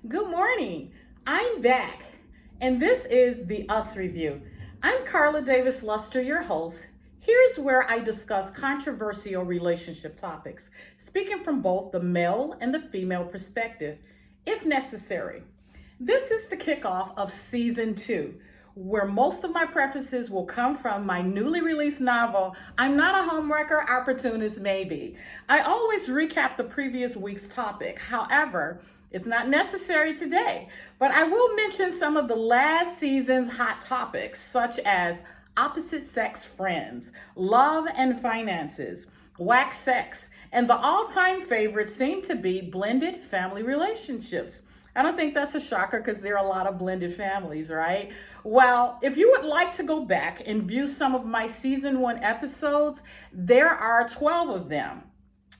Good morning. I'm back, and this is the Us Review. I'm Karla Davis Luster, your host. Here's where I discuss controversial relationship topics, speaking from both the male and the female perspective, if necessary. This is the kickoff of season two, where most of my prefaces will come from my newly released novel, I'm Not a Homewrecker, Opportunist Maybe. I always recap the previous week's topic. However, it's not necessary today, but I will mention some of the last season's hot topics, such as opposite sex friends, love and finances, whack sex, and the all time favorite seem to be blended family relationships. I don't think that's a shocker because there are a lot of blended families, right? Well, if you would like to go back and view some of my season one episodes, there are 12 of them.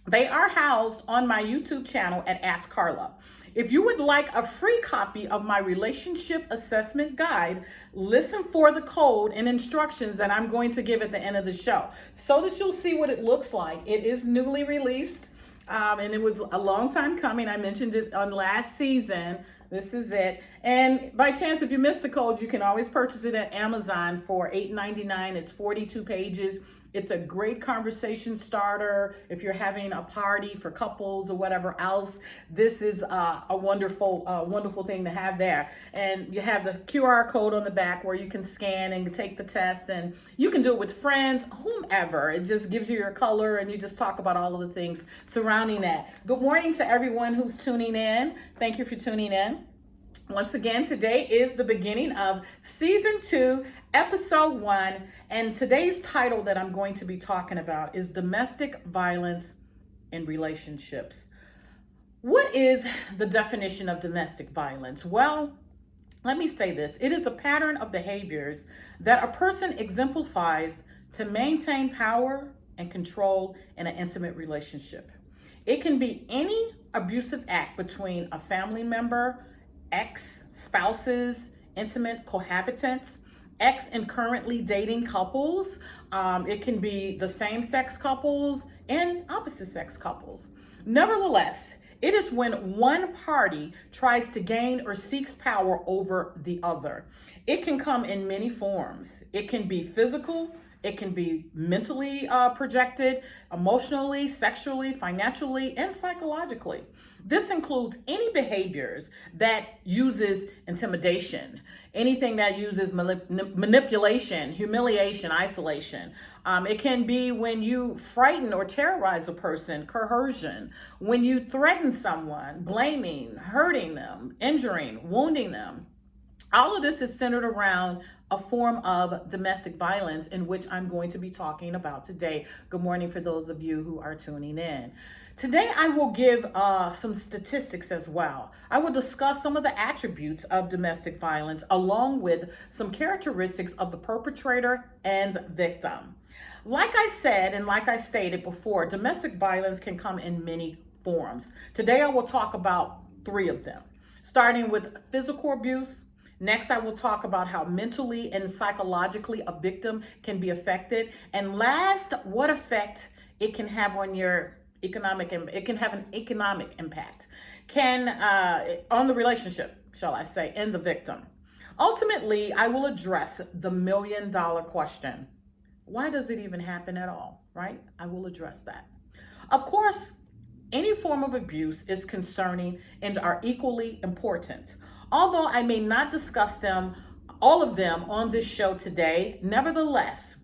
They are housed on my YouTube channel at Ask Karla. If you would like a free copy of my relationship assessment guide, listen for the code and instructions that I'm going to give at the end of the show so that you'll see what it looks like. It is newly released. And it was a long time coming. I mentioned it on last season. This is it. And by chance, if you missed the code, you can always purchase it at Amazon for $8.99. It's 42 pages. It's a great conversation starter. If you're having a party for couples or whatever else, this is a wonderful thing to have there. And you have the QR code on the back where you can scan and take the test, and you can do it with friends, whomever. It just gives you your color, and you just talk about all of the things surrounding that. Good morning to everyone who's tuning in. Thank you for tuning in. Once again, today is the beginning of season two, episode one, and today's title that I'm going to be talking about is domestic violence in relationships. What is the definition of domestic violence? Well, let me say this. It is a pattern of behaviors that a person exemplifies to maintain power and control in an intimate relationship. It can be any abusive act between a family member, ex, spouses, intimate cohabitants, ex and currently dating couples. It can be the same sex couples and opposite sex couples. Nevertheless, it is when one party tries to gain or seeks power over the other. It can come in many forms. It can be physical, it can be mentally projected, emotionally, sexually, financially, and psychologically. This includes any behaviors that uses intimidation, anything that uses manipulation, humiliation, isolation. It can be when you frighten or terrorize a person, coercion, when you threaten someone, blaming, hurting them, injuring, wounding them. All of this is centered around a form of domestic violence in which I'm going to be talking about today. Good morning for those of you who are tuning in. Today, I will give some statistics as well. I will discuss some of the attributes of domestic violence along with some characteristics of the perpetrator and victim. Like I said, and like I stated before, domestic violence can come in many forms. Today, I will talk about three of them, starting with physical abuse. Next, I will talk about how mentally and psychologically a victim can be affected. And last, what effect it can have on your it can have an economic impact, on the relationship, shall I say, and the victim. Ultimately, I will address the $1,000,000 question. Why does it even happen at all, right? I will address that. Of course, any form of abuse is concerning and are equally important. Although I may not discuss all of them on this show today, nevertheless,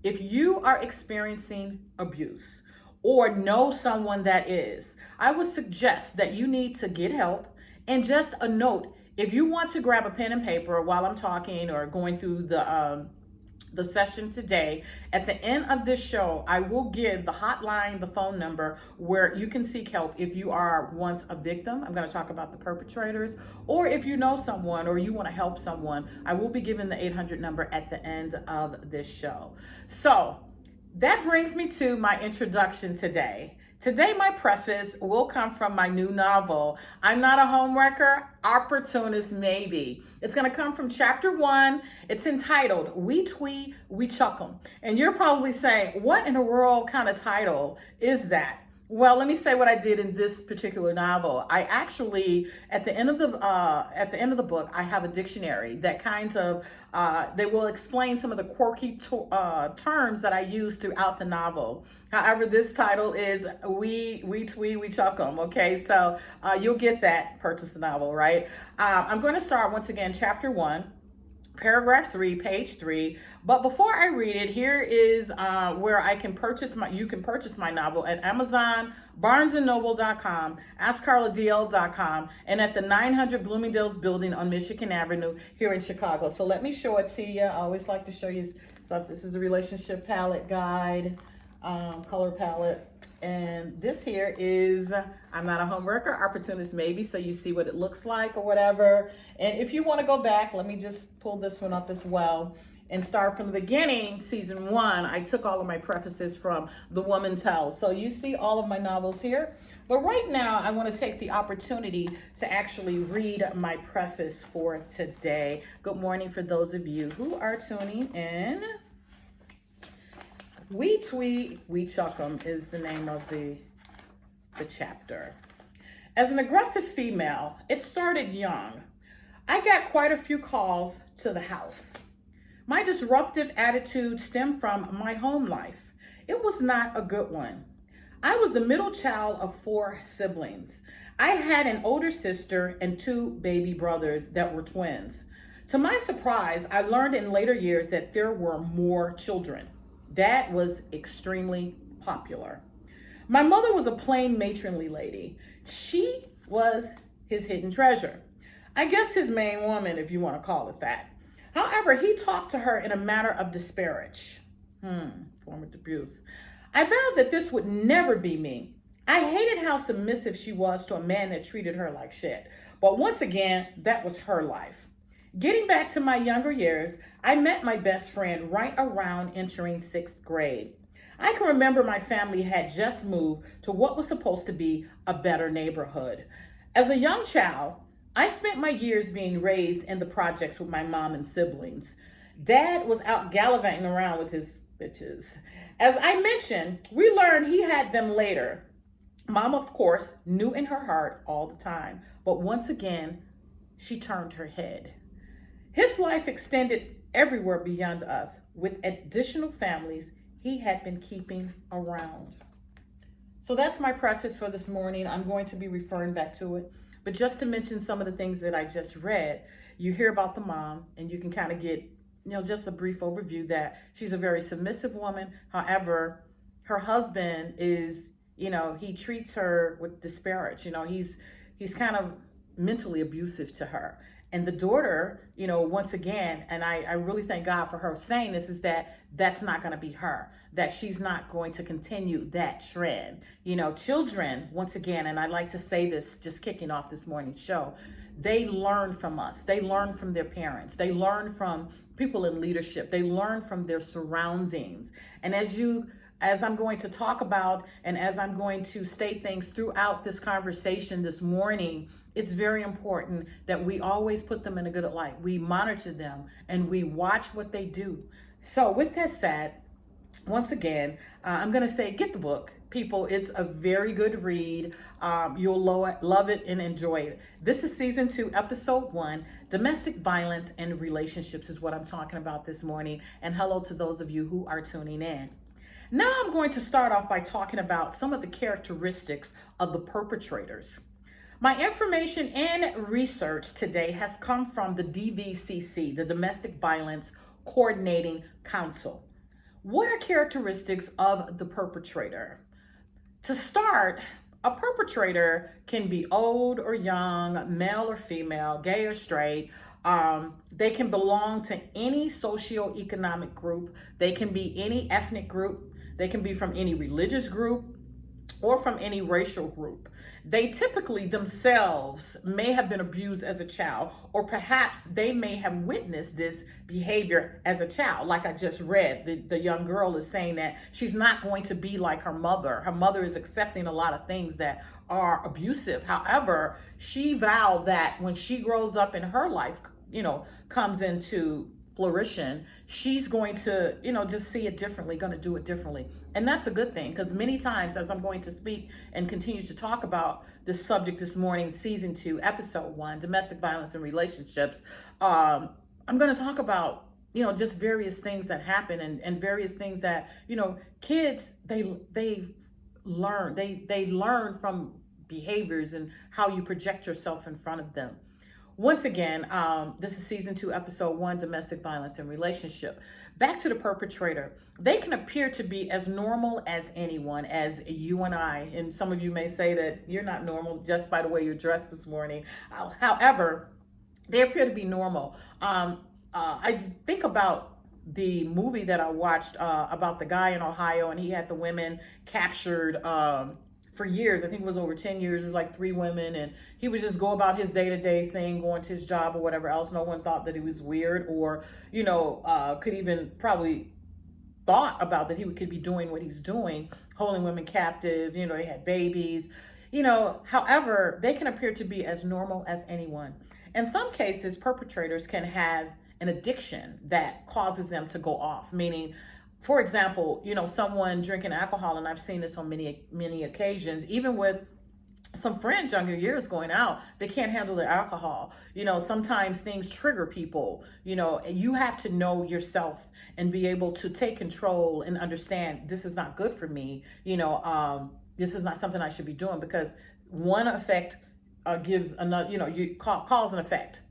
if you are experiencing abuse or know someone that is, I would suggest that you need to get help. And just a note, if you want to grab a pen and paper while I'm talking or going through the session today, at the end of this show, I will give the hotline, the phone number where you can seek help if you are once a victim. I'm going to talk about the perpetrators, or if you know someone or you want to help someone, I will be giving the 800 number at the end of this show. So that brings me to my introduction today. Today, my preface will come from my new novel, I'm Not a Homewrecker, Opportunist Maybe. It's going to come from chapter 1. It's entitled, We Twee, We Chuck'em. And you're probably saying, what in the world kind of title is that? Well, let me say what I did in this particular novel. I actually, at the end of the book, I have a dictionary that kind of they will explain some of the quirky terms that I use throughout the novel. However, this title is we twee we chuck 'em. Okay, so you'll get that. Purchase the novel, right? I'm going to start once again, chapter 1. Paragraph 3, page 3. But before I read it, here is where you can purchase my novel at Amazon, barnesandnoble.com, askcarladl.com, and at the 900 Bloomingdale's building on Michigan Avenue here in Chicago. So let me show it to you. I always like to show you stuff. This is a relationship palette guide, color palette. And this here is, I'm not a homewrecker, opportunist maybe, so you see what it looks like or whatever. And if you want to go back, let me just pull this one up as well and start from the beginning. Season 1, I took all of my prefaces from The Woman Tells. So you see all of my novels here. But right now, I want to take the opportunity to actually read my preface for today. Good morning for those of you who are tuning in. We Twee, We Chuck 'em is the name of the chapter. As an aggressive female, it started young. I got quite a few calls to the house. My disruptive attitude stemmed from my home life. It was not a good one. I was the middle child of 4 siblings. I had an older sister and 2 baby brothers that were twins. To my surprise, I learned in later years that there were more children. Dad was extremely popular. My mother was a plain matronly lady. She was his hidden treasure. I guess his main woman, if you want to call it that. However, he talked to her in a manner of disparage. Form of abuse. I vowed that this would never be me. I hated how submissive she was to a man that treated her like shit. But once again, that was her life. Getting back to my younger years, I met my best friend right around entering 6th grade. I can remember my family had just moved to what was supposed to be a better neighborhood. As a young child, I spent my years being raised in the projects with my mom and siblings. Dad was out gallivanting around with his bitches. As I mentioned, we learned he had them later. Mom, of course, knew in her heart all the time, but once again, she turned her head. His life extended everywhere beyond us, with additional families he had been keeping around. So that's my preface for this morning. I'm going to be referring back to it. But just to mention some of the things that I just read, you hear about the mom, and you can kind of get, just a brief overview that she's a very submissive woman. However, her husband is, he treats her with disparage. He's kind of mentally abusive to her. And the daughter, once again, and I really thank God for her saying this, is that that's not going to be her, that she's not going to continue that trend. Children, once again, and I like to say this just kicking off this morning's show, they learn from us. They learn from their parents. They learn from people in leadership. They learn from their surroundings. And as I'm going to talk about, and as I'm going to state things throughout this conversation this morning, it's very important that we always put them in a good light. We monitor them and we watch what they do. So with that said, once again, I'm going to say, get the book. People, it's a very good read. You'll love it and enjoy it. This is season 2, episode 1, domestic violence and relationships is what I'm talking about this morning. And hello to those of you who are tuning in. Now I'm going to start off by talking about some of the characteristics of the perpetrators. My information and research today has come from the DVCC, the Domestic Violence Coordinating Council. What are characteristics of the perpetrator? To start, a perpetrator can be old or young, male or female, gay or straight. They can belong to any socioeconomic group. They can be any ethnic group. They can be from any religious group or from any racial group. They typically themselves may have been abused as a child, or perhaps they may have witnessed this behavior as a child. Like I just read, the young girl is saying that she's not going to be like her mother. Her mother is accepting a lot of things that are abusive. However, she vowed that when she grows up in her life, comes into flourishing, she's going to, just see it differently, going to do it differently. And that's a good thing, because many times, as I'm going to speak and continue to talk about this subject this morning, season 2, episode 1, domestic violence and relationships, I'm going to talk about, just various things that happen, and various things that, kids, they learn from behaviors and how you project yourself in front of them. Once again, this is season 2, episode 1, domestic violence and relationship. Back to the perpetrator. They can appear to be as normal as anyone, as you and I. And some of you may say that you're not normal just by the way you're dressed this morning. However, they appear to be normal. I think about the movie that I watched about the guy in Ohio, and he had the women captured for years. I think it was over 10 years. It was like 3 women, and he would just go about his day-to-day thing, going to his job or whatever else. No one thought that he was weird, or could even probably thought about that he could be doing what he's doing, holding women captive. They had babies. However, they can appear to be as normal as anyone. In some cases, perpetrators can have an addiction that causes them to go off, meaning, for example, someone drinking alcohol, and I've seen this on many occasions, even with some friends younger years going out, they can't handle their alcohol. Sometimes things trigger people. You have to know yourself and be able to take control and understand, this is not good for me. This is not something I should be doing, because one effect gives another, cause and effect,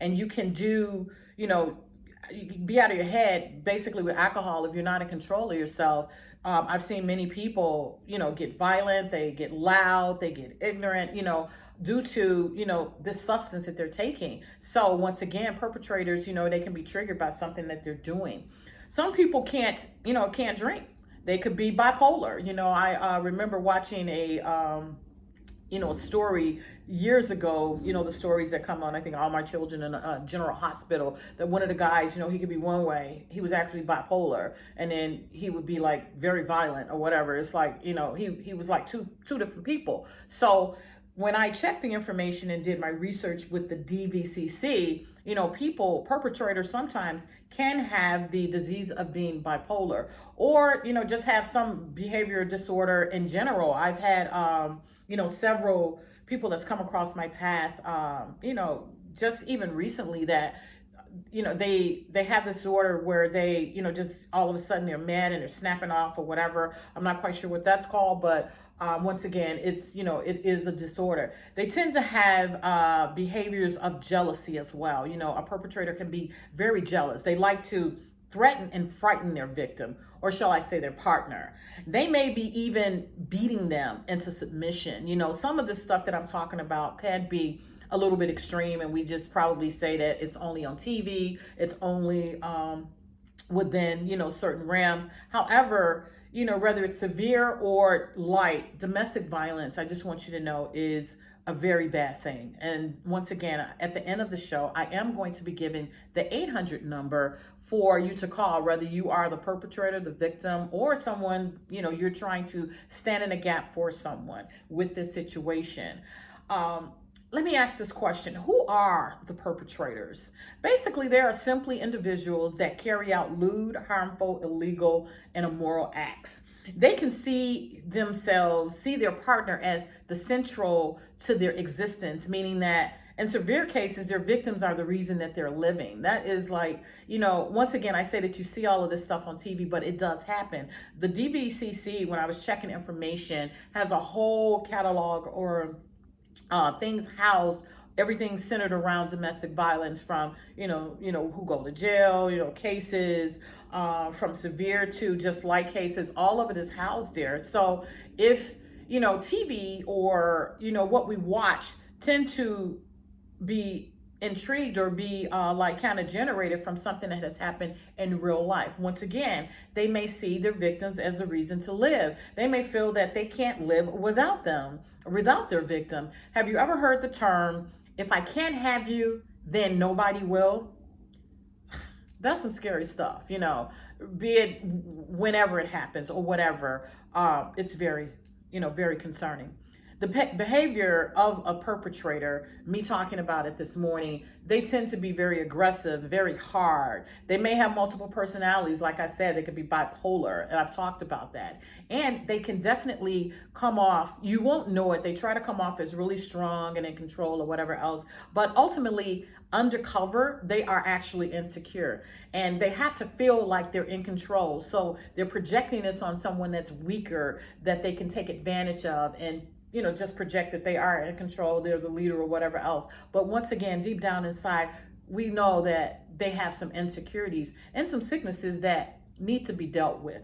and you can do, you can be out of your head basically with alcohol if you're not in control of yourself. I've seen many people, get violent, they get loud, they get ignorant, due to, this substance that they're taking. So once again, perpetrators, they can be triggered by something that they're doing. Some people can't drink. They could be bipolar. I remember watching a story years ago, the stories that come on, I think, All My Children in a General Hospital, that one of the guys, he could be one way, he was actually bipolar, and then he would be like very violent or whatever. It's like, he was like two different people. So when I checked the information and did my research with the DVCC, perpetrators sometimes can have the disease of being bipolar, or, just have some behavior disorder in general. I've had, several people that's come across my path, just even recently, that, they have this disorder where they, just all of a sudden they're mad and they're snapping off or whatever. I'm not quite sure what that's called, but once again, it's, it is a disorder. They tend to have behaviors of jealousy as well. A perpetrator can be very jealous. They like to threaten and frighten their victim, or shall I say their partner. They may be even beating them into submission. Some of the stuff that I'm talking about can be a little bit extreme, and we just probably say that it's only on TV, it's only within, certain realms. However, whether it's severe or light, domestic violence, I just want you to know, is a very bad thing. And once again, at the end of the show, I am going to be giving the 800 number for you to call, whether you are the perpetrator, the victim, or someone, you're trying to stand in a gap for someone with this situation. Let me ask this question. Who are the perpetrators? Basically, they are simply individuals that carry out lewd, harmful, illegal, and immoral acts. They can see their partner as the central to their existence, meaning that in severe cases, their victims are the reason that they're living. That is like, once again, I say that you see all of this stuff on TV, but it does happen. The DVCC, when I was checking information, has a whole catalog, or things housed, everything centered around domestic violence, from who go to jail, cases from severe to just light cases. All of it is housed there. So if TV or what we watch tend to be intrigued or be like kind of generated from something that has happened in real life. Once again, they may see their victims as the reason to live. They may feel that they can't live without them, without their victim. Have you ever heard the term, if I can't have you, then nobody will? That's some scary stuff, be it whenever it happens or whatever. It's very, very concerning. The behavior of a perpetrator, me talking about it this morning, they tend to be very aggressive, very hard. They may have multiple personalities. Like I said, they could be bipolar, and I've talked about that. And they can definitely come off, you won't know it. They try to come off as really strong and in control or whatever else. But ultimately, undercover, they are actually insecure and they have to feel like they're in control. So they're projecting this on someone that's weaker that they can take advantage of and just project that they are in control, they're the leader or whatever else. But once again, deep down inside, we know that they have some insecurities and some sicknesses that need to be dealt with.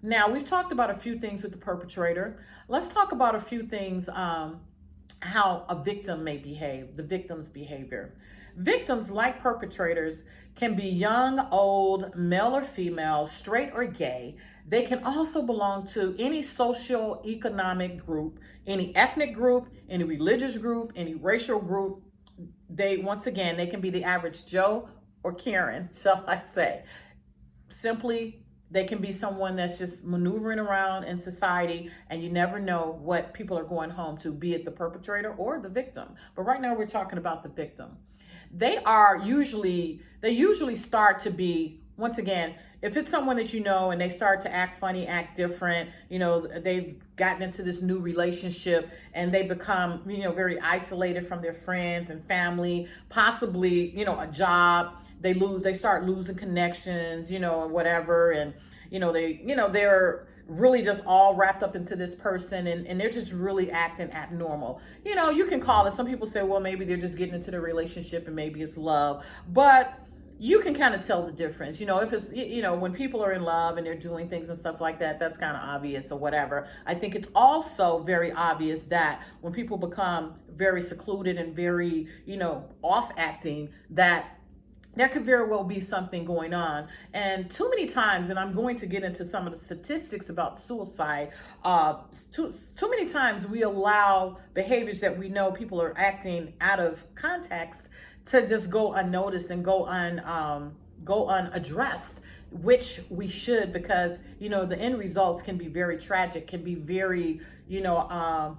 Now, we've talked about a few things with the perpetrator. Let's talk about a few things, how a victim may behave, the victim's behavior. Victims, like perpetrators, can be young, old, male or female, straight or gay. They can also belong to any socio-economic group, any ethnic group, any religious group, any racial group. Once again, they can be the average Joe or Karen, shall I say. Simply, they can be someone that's just maneuvering around in society, and you never know what people are going home to, be it the perpetrator or the victim. But right now we're talking about the victim. They usually start to be, once again, if it's someone that you know and they start to act funny, act different, they've gotten into this new relationship and they become, very isolated from their friends and family, possibly, a job. They start losing connections, and whatever. And, they're really just all wrapped up into this person, and they're just really acting abnormal. You can call it, some people say, well, maybe they're just getting into the relationship and maybe it's love, but you can kind of tell the difference. If it's, when people are in love and they're doing things and stuff like that, that's kind of obvious or whatever. I think it's also very obvious that when people become very secluded and very, off acting, that there could very well be something going on. And too many times, and I'm going to get into some of the statistics about suicide, too many times we allow behaviors that we know people are acting out of context to just go unnoticed and go unaddressed, which we should, because the end results can be very tragic, can be very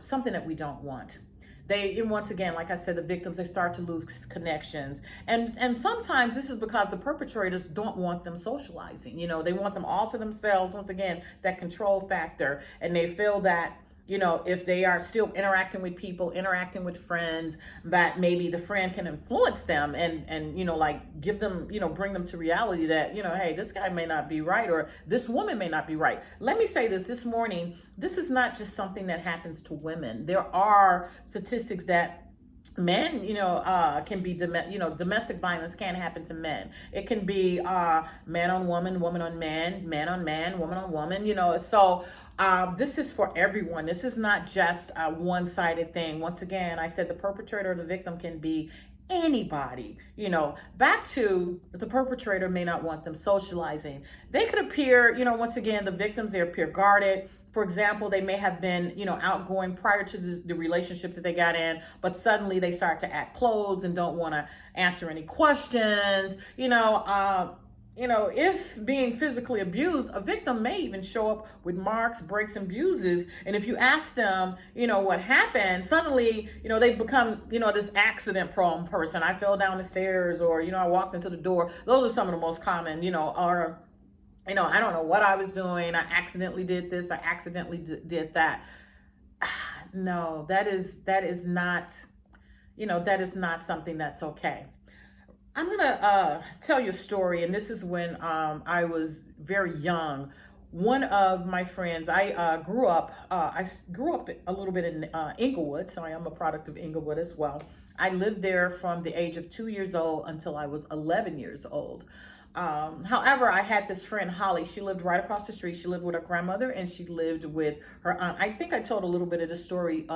something that we don't want. And once again, like I said, the victims, they start to lose connections. And sometimes this is because the perpetrators don't want them socializing. They want them all to themselves. Once again, that control factor. And they feel that, if they are still interacting with people, interacting with friends, that maybe the friend can influence them and like give them, bring them to reality that, hey, this guy may not be right, or this woman may not be right. Let me say this morning, this is not just something that happens to women. There are statistics that men, can be, domestic violence can happen to men. It can be man on woman, woman on man, man on man, woman on woman, so this is for everyone. This is not just a one-sided thing. Once again, I said the perpetrator or the victim can be anybody. Back to the perpetrator may not want them socializing. They could appear, once again, the victims, they appear guarded. For example, they may have been, outgoing prior to the relationship that they got in, but suddenly they start to act closed and don't want to answer any questions. If being physically abused, a victim may even show up with marks, breaks, and bruises. And if you ask them, what happened, suddenly, they've become, this accident-prone person. I fell down the stairs, or, I walked into the door. Those are some of the most common, or, I don't know what I was doing. I accidentally did this. I accidentally did that. No, that is not, that is not something that's okay. I'm going to tell you a story, and this is when I was very young. One of my friends, I grew up a little bit in Inglewood, so I am a product of Inglewood as well. I lived there from the age of 2 years old until I was 11 years old. However, I had this friend, Holly. She lived right across the street. She lived with her grandmother, and she lived with her aunt. I think I told a little bit of the story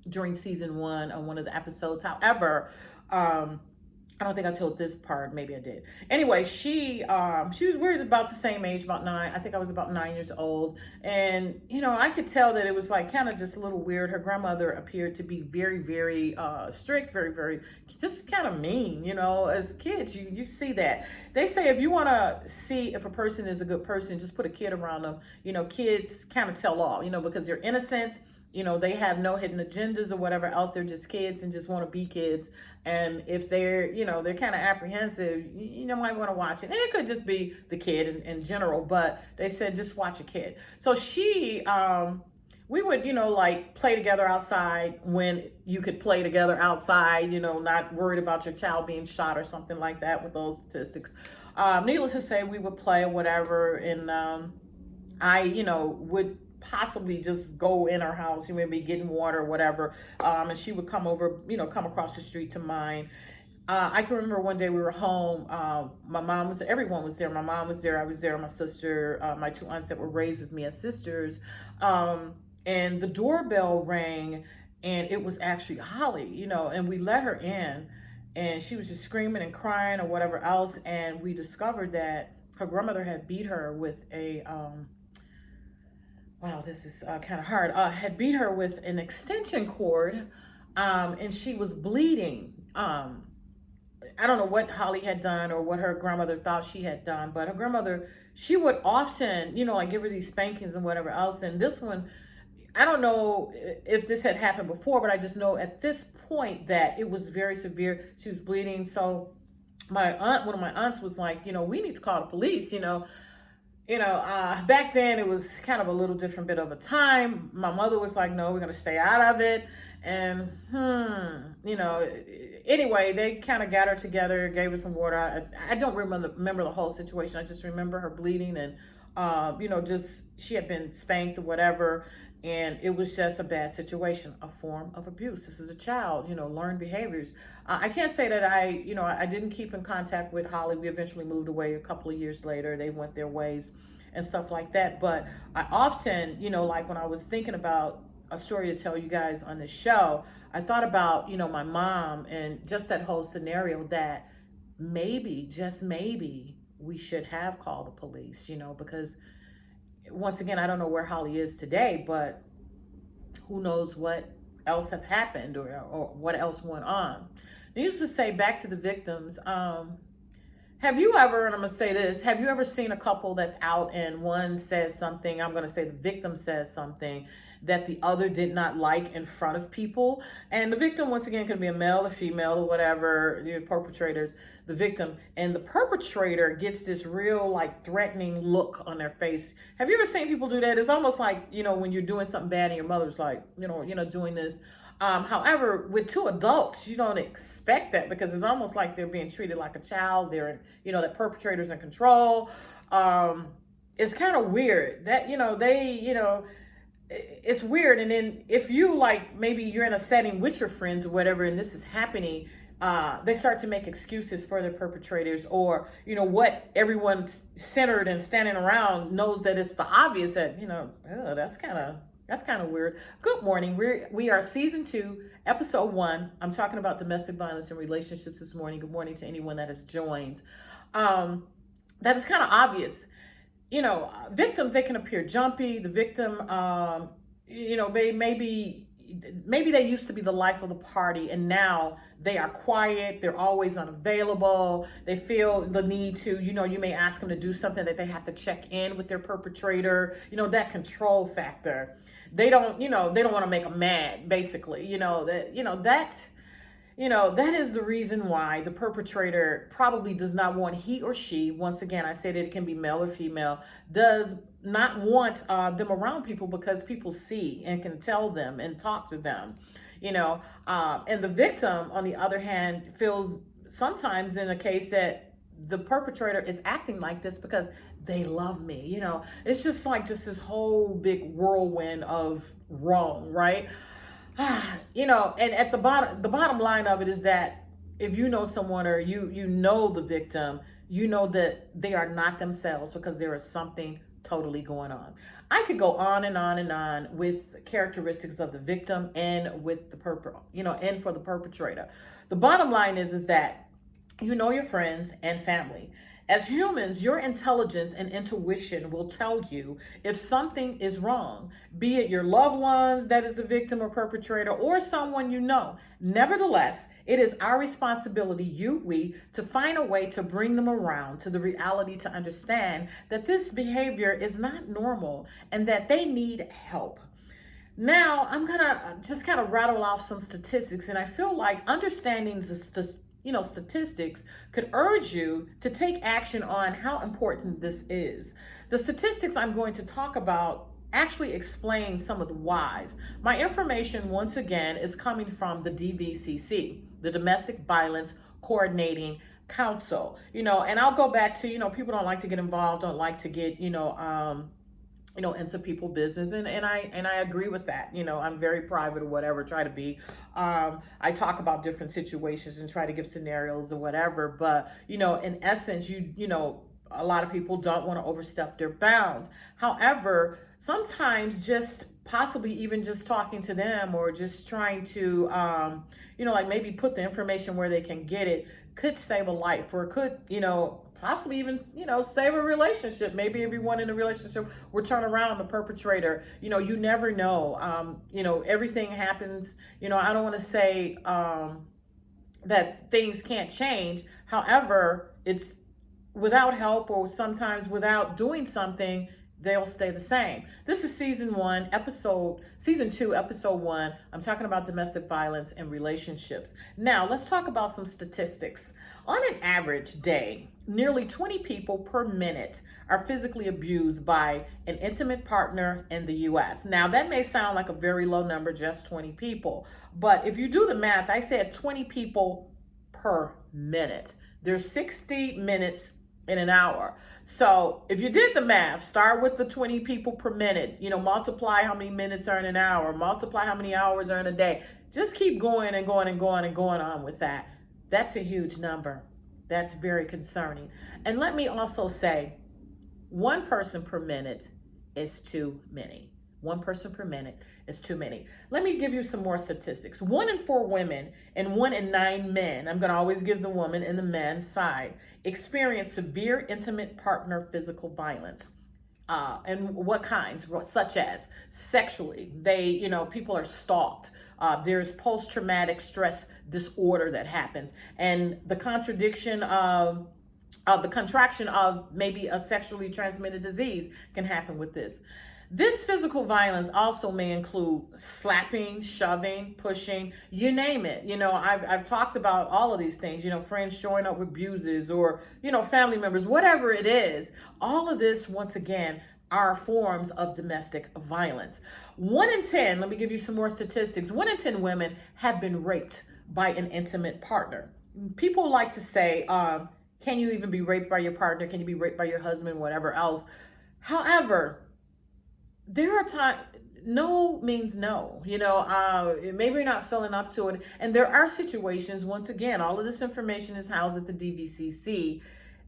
during season 1 on one of the episodes. However, I don't think I told this part. Maybe I did. Anyway, we were about the same age, about 9. I think I was about 9 years old. And, I could tell that it was like kind of just a little weird. Her grandmother appeared to be very, very strict, very, very, just kind of mean, as kids, you see that. They say if you want to see if a person is a good person, just put a kid around them. Kids kind of tell all, because they're innocent. they have no hidden agendas or whatever else. They're just kids and just want to be kids. And if they're kind of apprehensive, might want to watch it. And it could just be the kid in general, but they said just watch a kid. So we would, like play together outside when you could play together outside, not worried about your child being shot or something like that with those statistics. Needless to say, we would play or whatever. And I, would possibly just go in our house, maybe getting water or whatever. And she would come over, come across the street to mine. I can remember one day we were home. My mom was, everyone was there. My mom was there. I was there. My sister, my two aunts that were raised with me as sisters. And the doorbell rang, and it was actually Holly, and we let her in, and she was just screaming and crying or whatever else. And we discovered that her grandmother had beat her with a, wow, this is kind of hard, had beat her with an extension cord, and she was bleeding. I don't know what Holly had done or what her grandmother thought she had done, but her grandmother, she would often, like give her these spankings and whatever else. And this one, I don't know if this had happened before, but I just know at this point that it was very severe. She was bleeding. So one of my aunts was like, we need to call the police, back then it was kind of a little different bit of a time. My mother was like, no, we're going to stay out of it. And, anyway, they kind of got her together, gave her some water. I don't remember the whole situation. I just remember her bleeding and, just she had been spanked or whatever. And it was just a bad situation, a form of abuse. This is a child, learned behaviors. I can't say that I didn't keep in contact with Holly. We eventually moved away a couple of years later. They went their ways and stuff like that. But I often, like when I was thinking about a story to tell you guys on this show, I thought about, my mom and just that whole scenario that maybe, just maybe, we should have called the police, because once again, I don't know where Holly is today, but who knows what else have happened or what else went on. Needless to say, back to the victims. Have you ever, and I'm going to say this, have you ever seen a couple that's out and one says something, I'm going to say the victim says something that the other did not like in front of people? And the victim, once again, could be a male or female or whatever, perpetrators, the victim. And the perpetrator gets this real, like, threatening look on their face. Have you ever seen people do that? It's almost like, when you're doing something bad and your mother's like, doing this. However, with two adults, you don't expect that because it's almost like they're being treated like a child. They're, that perpetrator's in control. It's kind of weird that, it's weird. And then if you maybe you're in a setting with your friends or whatever, and this is happening, they start to make excuses for their perpetrators or, what everyone's centered and standing around knows that it's the obvious that, oh, that's kind of weird. Good morning. We are season 2, episode 1. I'm talking about domestic violence and relationships this morning. Good morning to anyone that has joined. That is kind of obvious. Victims, they can appear jumpy. The victim, maybe they used to be the life of the party and now they are quiet. They're always unavailable. They feel the need to, you may ask them to do something that they have to check in with their perpetrator, that control factor. They don't want to make them mad, basically, that is the reason why the perpetrator probably does not want he or she, once again, I said it can be male or female, does not want them around people because people see and can tell them and talk to them, and the victim, on the other hand, feels sometimes in a case that the perpetrator is acting like this because they love me, it's just this whole big whirlwind of wrong, right? And at the bottom line of it is that if you know someone or you know the victim, you know that they are not themselves because there is something totally going on. I could go on and on and on with characteristics of the victim and with the and for the perpetrator. The bottom line is that your friends and family. As humans, your intelligence and intuition will tell you if something is wrong, be it your loved ones that is the victim or perpetrator or someone you know. Nevertheless, it is our responsibility, we, to find a way to bring them around to the reality to understand that this behavior is not normal and that they need help. Now, I'm gonna just kind of rattle off some statistics, and I feel like understanding statistics could urge you to take action on how important this is. The statistics I'm going to talk about actually explain some of the whys. My information, once again, is coming from the DVCC, the Domestic Violence Coordinating Council. And I'll go back to, people don't like to get involved, don't like to get, into people business, and I agree with that. I'm very private or whatever, try to be. I talk about different situations and try to give scenarios or whatever, but in essence, a lot of people don't want to overstep their bounds. However, sometimes just possibly even just talking to them or just trying to like maybe put the information where they can get it could save a life, or could possibly even save a relationship. Maybe everyone in a relationship will turn around the perpetrator. You never know. Everything happens. I don't want to say that things can't change. However, it's without help or sometimes without doing something, they'll stay the same. This is season 2, episode 1. I'm talking about domestic violence and relationships. Now, let's talk about some statistics. On an average day, nearly 20 people per minute are physically abused by an intimate partner in the US. Now, that may sound like a very low number, just 20 people. But if you do the math, I said 20 people per minute. There's 60 minutes in an hour. So if you did the math, start with the 20 people per minute, multiply how many minutes are in an hour, multiply how many hours are in a day. Just keep going and going and going and going on with that. That's a huge number. That's very concerning. And let me also say, one person per minute is too many. One person per minute is too many. Let me give you some more statistics. 1 in 4 women and 1 in 9 men, I'm going to always give the woman and the man's side, experience severe intimate partner physical violence. And what kinds? Such as sexually, people are stalked. There's post-traumatic stress disorder that happens, and the contraction of maybe a sexually transmitted disease can happen with this. This physical violence also may include slapping, shoving, pushing, you name it. I've talked about all of these things, friends showing up with bruises or, family members, whatever it is. All of this, once again, are forms of domestic violence. 1 in 10, let me give you some more statistics. 1 in 10 women have been raped by an intimate partner. People like to say, can you even be raped by your partner? Can you be raped by your husband, whatever else? However, there are times, no means no. Maybe you're not feeling up to it. And there are situations, once again, all of this information is housed at the DVCC.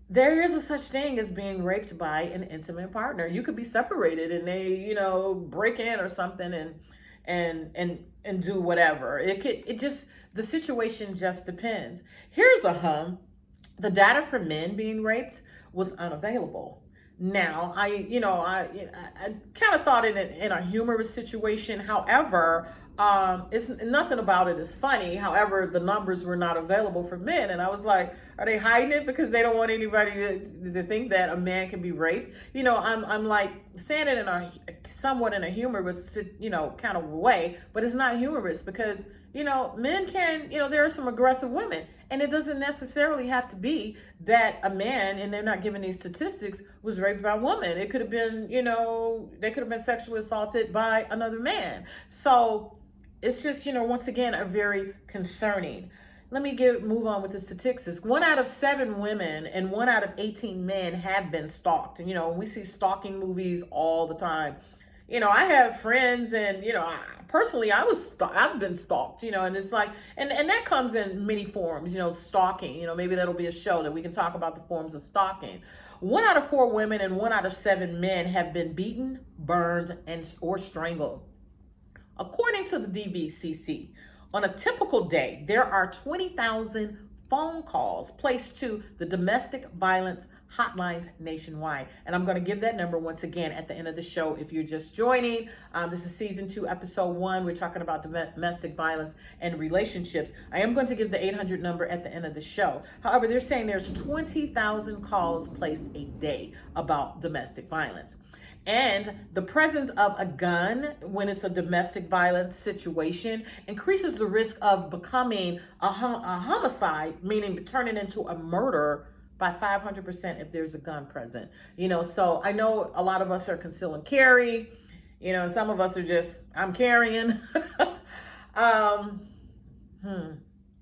There is a such thing as being raped by an intimate partner. You could be separated and they, break in or something and do whatever. The situation just depends. Here's the data for men being raped was unavailable. Now, I kind of thought it in a humorous situation. However, it's nothing about it is funny. However, the numbers were not available for men, and I was like, are they hiding it because they don't want anybody to think that a man can be raped? I'm like saying it in a somewhat in a humorous kind of way, but it's not humorous because men can, there are some aggressive women. And it doesn't necessarily have to be that a man, and they're not giving these statistics, was raped by a woman. It could have been, they could have been sexually assaulted by another man. So it's just, once again, a very concerning. Let me move on with the statistics. 1 out of 7 women and 1 out of 18 men have been stalked. And, we see stalking movies all the time. I have friends and, personally, I've been stalked, and it's like, and that comes in many forms, stalking, maybe that'll be a show that we can talk about the forms of stalking. 1 out of 4 women and 1 out of 7 men have been beaten, burned, or strangled. According to the DVCC, on a typical day, there are 20,000 phone calls placed to the domestic violence hotlines nationwide. And I'm going to give that number once again at the end of the show if you're just joining. This is season 2, episode 1. We're talking about domestic violence and relationships. I am going to give the 800 number at the end of the show. However, they're saying there's 20,000 calls placed a day about domestic violence. And the presence of a gun when it's a domestic violence situation increases the risk of becoming a homicide, meaning turning into a murder by 500% if there's a gun present. So I know a lot of us are conceal and carry, some of us are just, I'm carrying. um,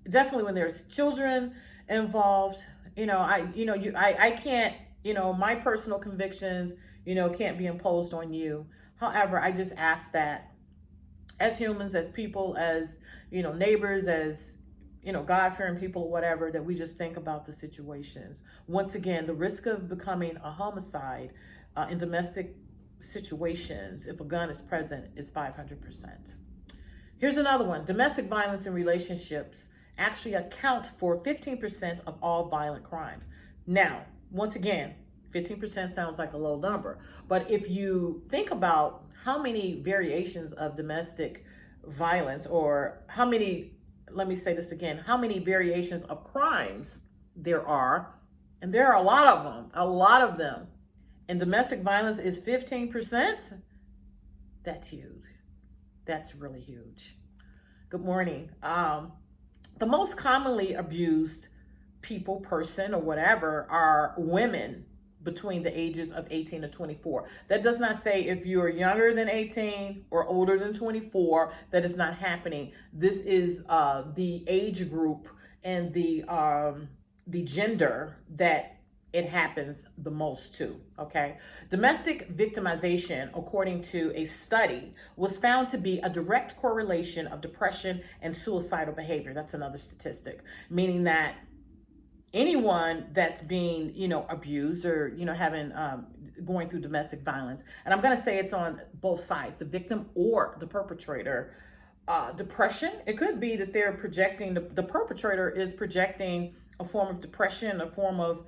Definitely when there's children involved, I can't, my personal convictions, can't be imposed on you. However, I just ask that as humans, as people, as, neighbors, as, God-fearing people, whatever, that we just think about the situations. Once again, the risk of becoming a homicide in domestic situations, if a gun is present, is 500%. Here's another one. Domestic violence in relationships actually account for 15% of all violent crimes. Now, once again, 15% sounds like a low number, but if you think about how many variations of domestic violence, or how many, let me say this again, how many variations of crimes there are, and there are a lot of them, and domestic violence is 15%, that's huge. That's really huge. Good morning. The most commonly abused person, or whatever, are women between the ages of 18 to 24. That does not say if you're younger than 18 or older than 24 that it's not happening. This is the age group and the gender that it happens the most to, okay? Domestic victimization, according to a study, was found to be a direct correlation of depression and suicidal behavior. That's another statistic, meaning that anyone that's being, abused, or, having, going through domestic violence, and I'm gonna say it's on both sides, the victim or the perpetrator, depression, it could be that they're projecting, the perpetrator is projecting a form of depression, a form of,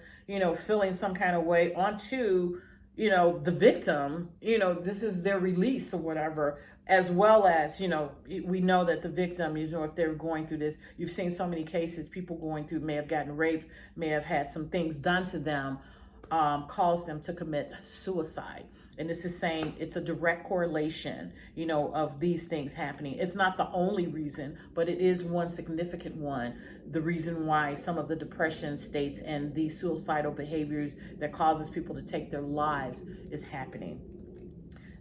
feeling some kind of way onto, the victim, this is their release or whatever, as well as, we know that the victim, if they're going through this, you've seen so many cases, people going through may have gotten raped, may have had some things done to them, caused them to commit suicide. And this is saying it's a direct correlation, of these things happening. It's not the only reason, but it is one significant one. The reason why some of the depression states and the suicidal behaviors that causes people to take their lives is happening.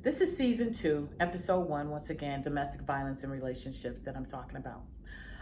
This is season 2, episode 1, once again, domestic violence in relationships that I'm talking about.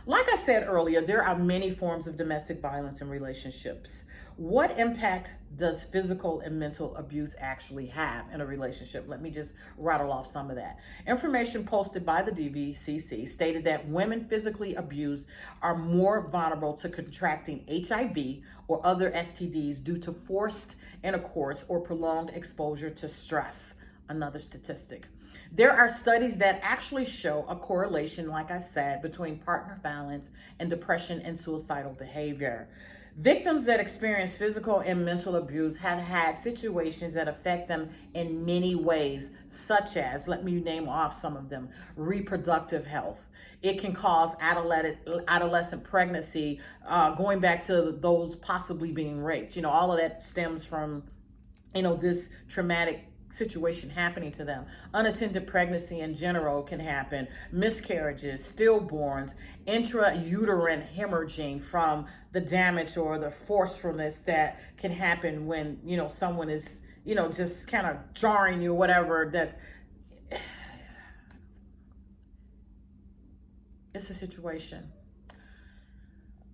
Like I said earlier, there are many forms of domestic violence in relationships. What impact does physical and mental abuse actually have in a relationship? Let me just rattle off some of that. Information posted by the DVCC stated that women physically abused are more vulnerable to contracting HIV or other STDs due to forced intercourse or prolonged exposure to stress. Another statistic. There are studies that actually show a correlation, like I said, between partner violence and depression and suicidal behavior. Victims that experience physical and mental abuse have had situations that affect them in many ways, such as, let me name off some of them, reproductive health. It can cause adolescent pregnancy, going back to those possibly being raped. All of that stems from, this traumatic situation happening to them. Unattended pregnancy in general can happen, miscarriages, stillborns, intrauterine hemorrhaging from the damage or the forcefulness that can happen when, someone is, just kind of jarring you or whatever. That's, it's a situation.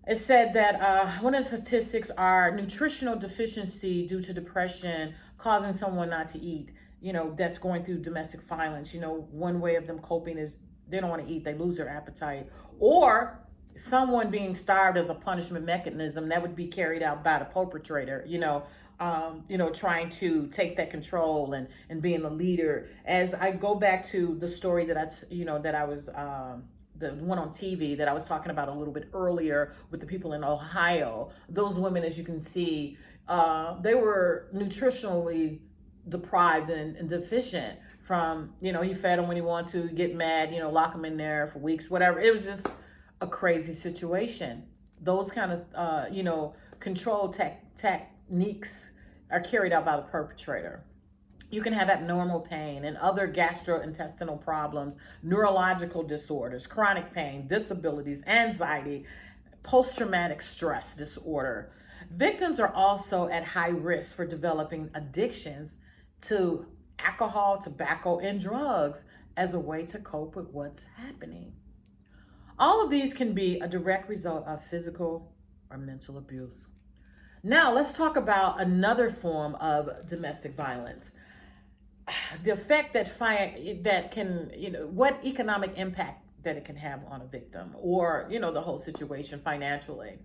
It said that one of the statistics are nutritional deficiency due to depression causing someone not to eat, that's going through domestic violence. One way of them coping is they don't want to eat, they lose their appetite. Or someone being starved as a punishment mechanism that would be carried out by the perpetrator, trying to take that control and being the leader. As I go back to the story that I was the one on TV that I was talking about a little bit earlier with the people in Ohio, those women, as you can see, they were nutritionally deprived and deficient from, he fed them when he wanted to, get mad, lock them in there for weeks, whatever. It was just a crazy situation. Those kind of, control techniques are carried out by the perpetrator. You can have abnormal pain and other gastrointestinal problems, neurological disorders, chronic pain, disabilities, anxiety, post traumatic stress disorder. Victims are also at high risk for developing addictions to alcohol, tobacco, and drugs as a way to cope with what's happening. All of these can be a direct result of physical or mental abuse. Now, let's talk about another form of domestic violence. The effect that can, what economic impact that it can have on a victim, or the whole situation financially.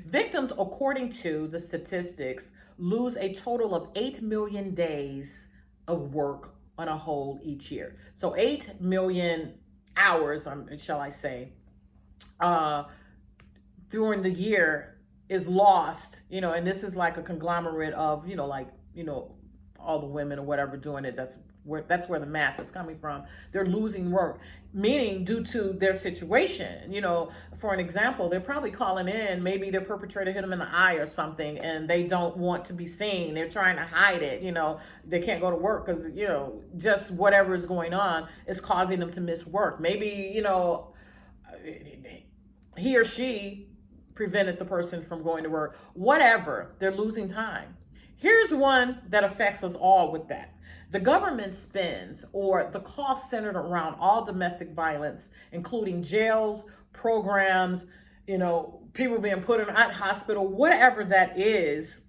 Victims, according to the statistics, lose a total of 8 million days of work on a whole each year. So 8 million hours, shall I say, uh, during the year is lost, and this is like a conglomerate of, all the women or whatever doing it. That's where the math is coming from. They're losing work, meaning due to their situation. For an example, they're probably calling in, maybe their perpetrator hit them in the eye or something, and they don't want to be seen. They're trying to hide it. They can't go to work because, just whatever is going on is causing them to miss work. Maybe, he or she prevented the person from going to work. Whatever, they're losing time. Here's one that affects us all with that. The government spends, or the cost centered around all domestic violence, including jails, programs, people being put in a hospital, whatever that is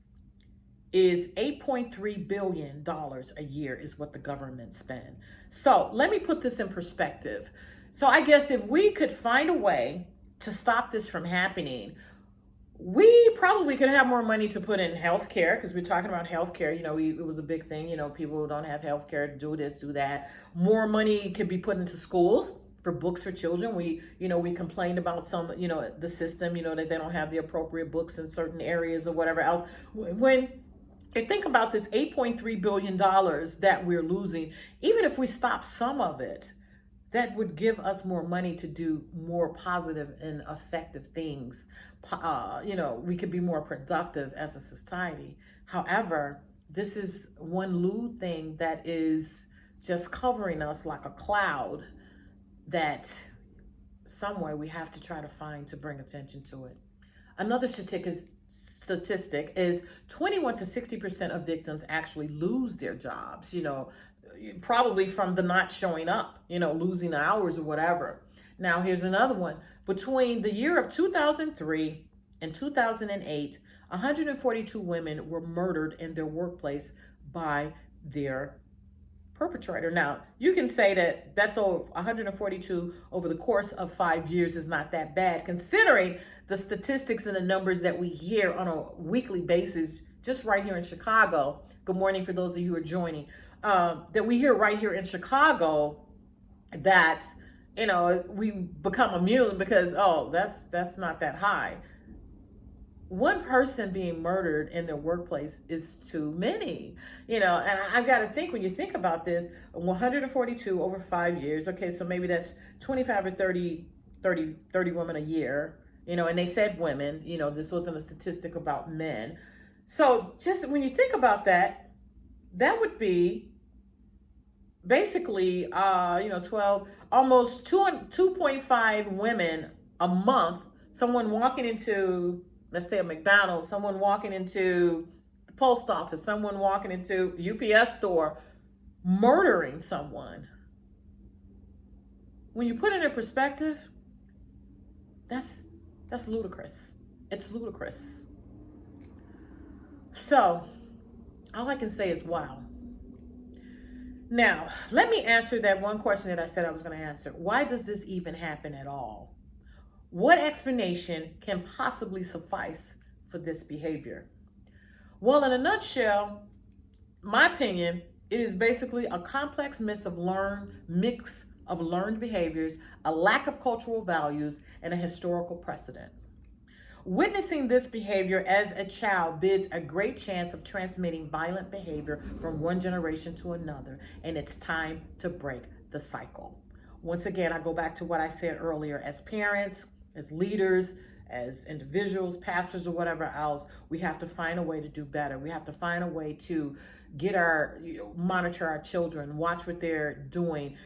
$8.3 billion a year is what the government spend. So let me put this in perspective. So I guess if we could find a way to stop this from happening, we probably could have more money to put in healthcare, because we're talking about healthcare. It was a big thing. People who don't have healthcare, do this, do that. More money could be put into schools for books for children. We complained about some, the system, that they don't have the appropriate books in certain areas or whatever else. When you think about this $8.3 billion that we're losing, even if we stop some of it, that would give us more money to do more positive and effective things. We could be more productive as a society. However, this is one lewd thing that is just covering us like a cloud that some way we have to try to find to bring attention to it. Another statistic is 21 to 60% of victims actually lose their jobs, probably from the not showing up, losing hours or whatever. Now, here's another one. Between the year of 2003 and 2008, 142 women were murdered in their workplace by their perpetrator. Now, you can say that that's over 142 over the course of 5 years is not that bad, considering the statistics and the numbers that we hear on a weekly basis, just right here in Chicago. Good morning for those of you who are joining. That we hear right here in Chicago that, we become immune because, that's not that high. One person being murdered in their workplace is too many, and I've got to think, when you think about this, 142 over 5 years. Okay, so maybe that's 25 or 30 women a year, and they said women, this wasn't a statistic about men. So just when you think about that, that would be basically, 12, almost 2.5 women a month. Someone walking into, let's say, a McDonald's, someone walking into the post office, someone walking into UPS store, murdering someone. When you put it in perspective, that's ludicrous. It's ludicrous. So all I can say is wow. Now, let me answer that one question that I said I was going to answer. Why does this even happen at all? What explanation can possibly suffice for this behavior? Well, in a nutshell, my opinion, it is basically a complex mix of learned behaviors, a lack of cultural values, and a historical precedent. Witnessing this behavior as a child bids a great chance of transmitting violent behavior from one generation to another, and it's time to break the cycle. Once again, I go back to what I said earlier. As parents, as leaders, as individuals, pastors, or whatever else, we have to find a way to do better. We have to find a way to monitor our children, watch what they're doing,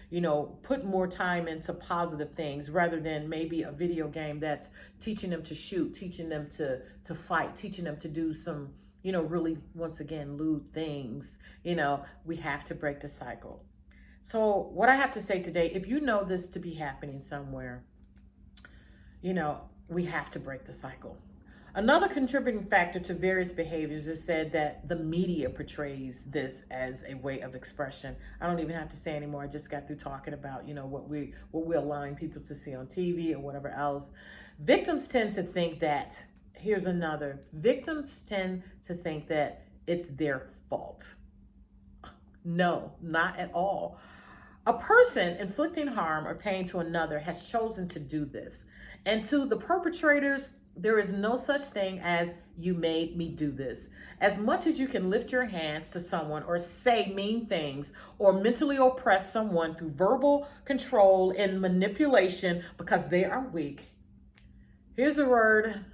put more time into positive things rather than maybe a video game that's teaching them to shoot, teaching them to fight, teaching them to do some, really, once again, lewd things. We have to break the cycle. So what I have to say today, if you know this to be happening somewhere, we have to break the cycle. Another contributing factor to various behaviors is said that the media portrays this as a way of expression. I don't even have to say anymore. I just got through talking about, what we're allowing people to see on TV or whatever else. Victims tend to think that, victims tend to think that it's their fault. No, not at all. A person inflicting harm or pain to another has chosen to do this. And to the perpetrators, there is no such thing as "you made me do this." As much as you can lift your hands to someone or say mean things or mentally oppress someone through verbal control and manipulation because they are weak. Here's a word.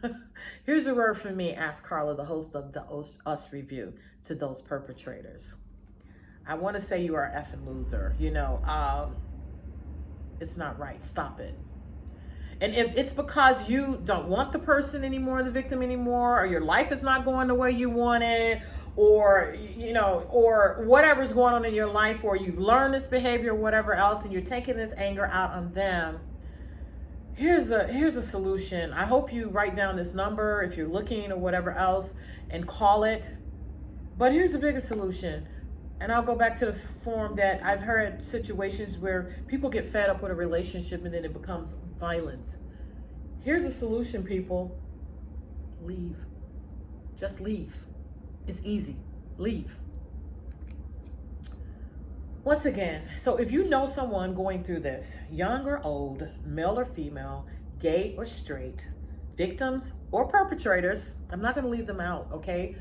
Here's a word from me, asked Karla, the host of the Us Review, to those perpetrators. I want to say you are an effing loser. It's not right. Stop it. And if it's because you don't want the person anymore, the victim anymore, or your life is not going the way you want it, or, or whatever's going on in your life, or you've learned this behavior or whatever else, and you're taking this anger out on them, here's a solution. I hope you write down this number if you're looking or whatever else and call it. But here's the biggest solution. And I'll go back to the form that I've heard situations where people get fed up with a relationship and then it becomes violence. Here's a solution, people. Leave. Just leave. It's easy. Leave. Once again, so if you know someone going through this, young or old, male or female, gay or straight, victims or perpetrators, I'm not going to leave them out, okay?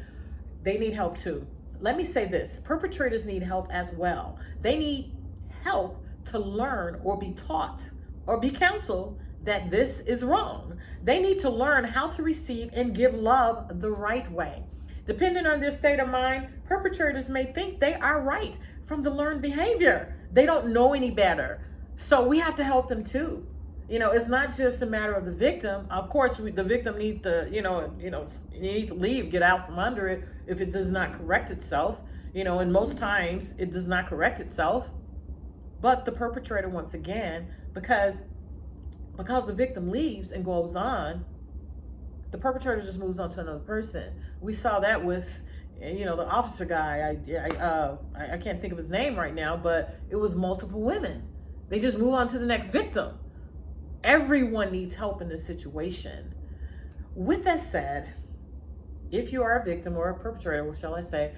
They need help too. Let me say this, perpetrators need help as well. They need help to learn or be taught or be counseled that this is wrong. They need to learn how to receive and give love the right way. Depending on their state of mind, perpetrators may think they are right from the learned behavior. They don't know any better. So we have to help them too. It's not just a matter of the victim. Of course, the victim needs to, need to leave, get out from under it if it does not correct itself. And most times it does not correct itself. But the perpetrator, once again, because the victim leaves and goes on, the perpetrator just moves on to another person. We saw that with, the officer guy. I can't think of his name right now, but it was multiple women. They just move on to the next victim. Everyone needs help in this situation. With that said, if you are a victim or a perpetrator, what shall I say,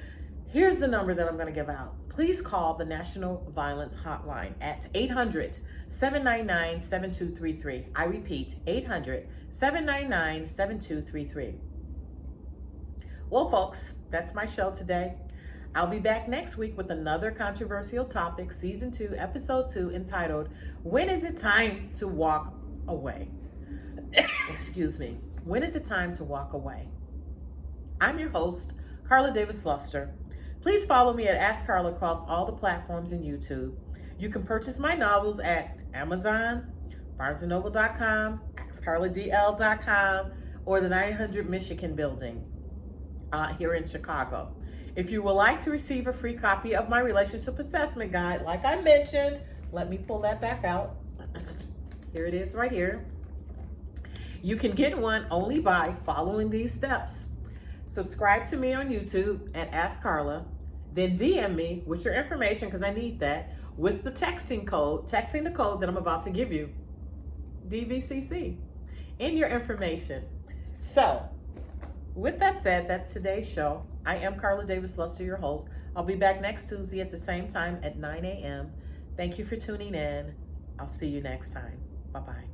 here's the number that I'm going to give out. Please call the National Violence Hotline at 800-799-7233. I repeat, 800-799-7233. Well, folks, that's my show today. I'll be back next week with another controversial topic, Season 2, Episode 2, entitled, When is it time to walk away? Excuse me. When is it time to walk away? I'm your host, Karla Davis Luster. Please follow me at Ask Karla across all the platforms and YouTube. You can purchase my novels at Amazon, BarnesandNoble.com, AskCarlaDL.com, or the 900 Michigan Building here in Chicago. If you would like to receive a free copy of my relationship assessment guide, like I mentioned, let me pull that back out. Here it is right here. You can get one only by following these steps. Subscribe to me on YouTube at Ask Karla, then DM me with your information, because I need that, with the texting the code that I'm about to give you, DVCC, in your information. So, with that said, that's today's show. I am Karla Davis Luster, your host. I'll be back next Tuesday at the same time at 9 a.m. Thank you for tuning in. I'll see you next time. Bye-bye.